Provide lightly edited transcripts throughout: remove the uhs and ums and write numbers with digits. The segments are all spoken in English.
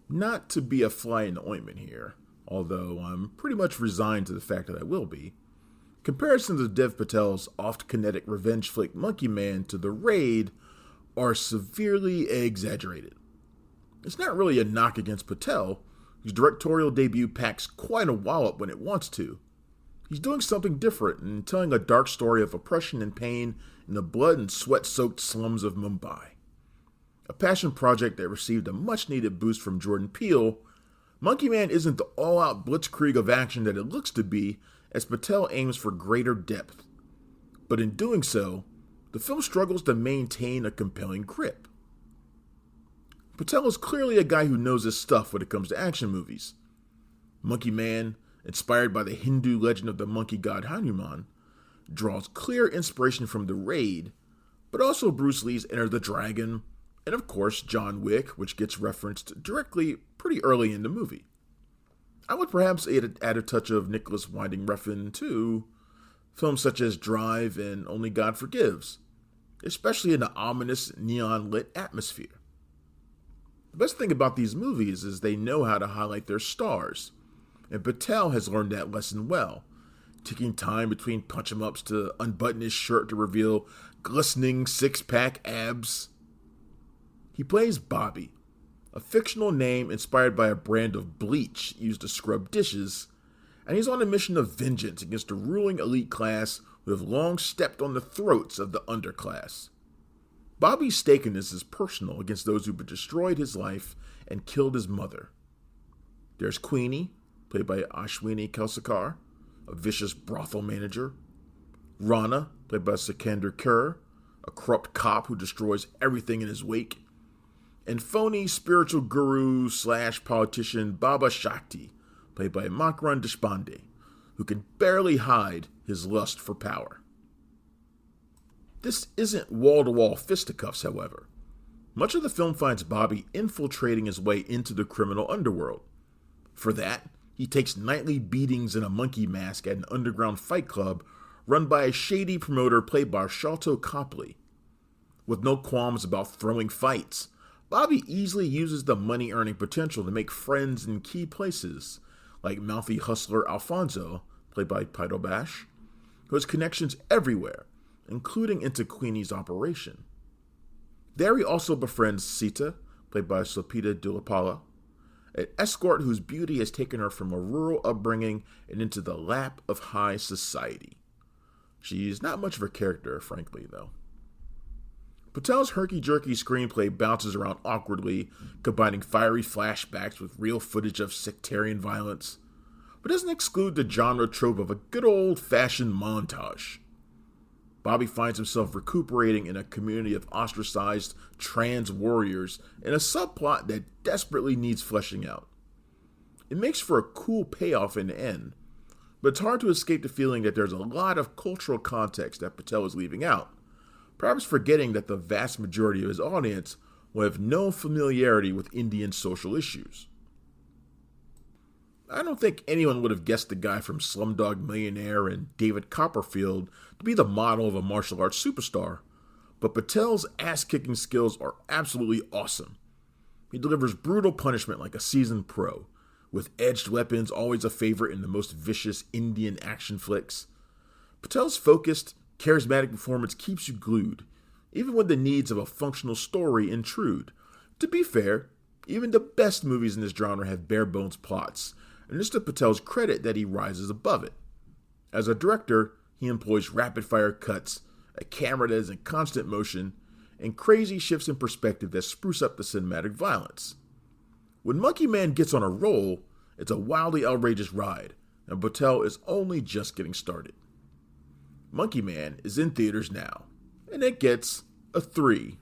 Not to be a fly in the ointment here, although I'm pretty much resigned to the fact that I will be. Comparisons of Dev Patel's oft-kinetic revenge flick Monkey Man to The Raid are severely exaggerated. It's not really a knock against Patel, whose directorial debut packs quite a wallop when it wants to. He's doing something different and telling a dark story of oppression and pain in the blood and sweat-soaked slums of Mumbai. A passion project that received a much-needed boost from Jordan Peele, Monkey Man isn't the all-out blitzkrieg of action that it looks to be, as Patel aims for greater depth. But in doing so, the film struggles to maintain a compelling grip. Patel is clearly a guy who knows his stuff when it comes to action movies. Monkey Man, inspired by the Hindu legend of the monkey god Hanuman, draws clear inspiration from The Raid, but also Bruce Lee's Enter the Dragon, and of course John Wick, which gets referenced directly pretty early in the movie. I would perhaps add a touch of Nicholas Winding Refn to films such as Drive and Only God Forgives, especially in the ominous neon-lit atmosphere. The best thing about these movies is they know how to highlight their stars, and Patel has learned that lesson well, taking time between punch-em-ups to unbutton his shirt to reveal glistening six-pack abs. He plays Bobby, a fictional name inspired by a brand of bleach used to scrub dishes, and he's on a mission of vengeance against a ruling elite class who have long stepped on the throats of the underclass. Bobby's stake in this is personal against those who destroyed his life and killed his mother. There's Queenie, played by Ashwini Kelsekar, a vicious brothel manager. Rana, played by Sikander Kaur, a corrupt cop who destroys everything in his wake. And phony spiritual guru / politician Baba Shakti, played by Makran Deshpande, who can barely hide his lust for power. This isn't wall-to-wall fisticuffs, however. Much of the film finds Bobby infiltrating his way into the criminal underworld. For that, he takes nightly beatings in a monkey mask at an underground fight club run by a shady promoter played by Shalto Copley. With no qualms about throwing fights, Bobby easily uses the money-earning potential to make friends in key places, like mouthy hustler Alfonso, played by Paido Bash, who has connections everywhere, including into Queenie's operation. There he also befriends Sita, played by Sopita Dulapala, an escort whose beauty has taken her from a rural upbringing and into the lap of high society. She's not much of a character, frankly, though. Patel's herky-jerky screenplay bounces around awkwardly, combining fiery flashbacks with real footage of sectarian violence, but doesn't exclude the genre trope of a good old-fashioned montage. Bobby finds himself recuperating in a community of ostracized trans warriors in a subplot that desperately needs fleshing out. It makes for a cool payoff in the end, but it's hard to escape the feeling that there's a lot of cultural context that Patel is leaving out, perhaps forgetting that the vast majority of his audience will have no familiarity with Indian social issues. I don't think anyone would have guessed the guy from Slumdog Millionaire and David Copperfield to be the model of a martial arts superstar, but Patel's ass-kicking skills are absolutely awesome. He delivers brutal punishment like a seasoned pro, with edged weapons always a favorite in the most vicious Indian action flicks. Patel's focused, charismatic performance keeps you glued, even when the needs of a functional story intrude. To be fair, even the best movies in this genre have bare-bones plots, and it's to Patel's credit that he rises above it. As a director, he employs rapid-fire cuts, a camera that is in constant motion, and crazy shifts in perspective that spruce up the cinematic violence. When Monkey Man gets on a roll, it's a wildly outrageous ride, and Patel is only just getting started. Monkey Man is in theaters now, and it gets a 3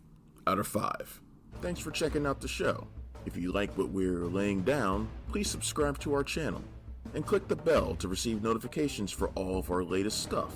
out of 5. Thanks for checking out the show. If you like what we're laying down, please subscribe to our channel and click the bell to receive notifications for all of our latest stuff.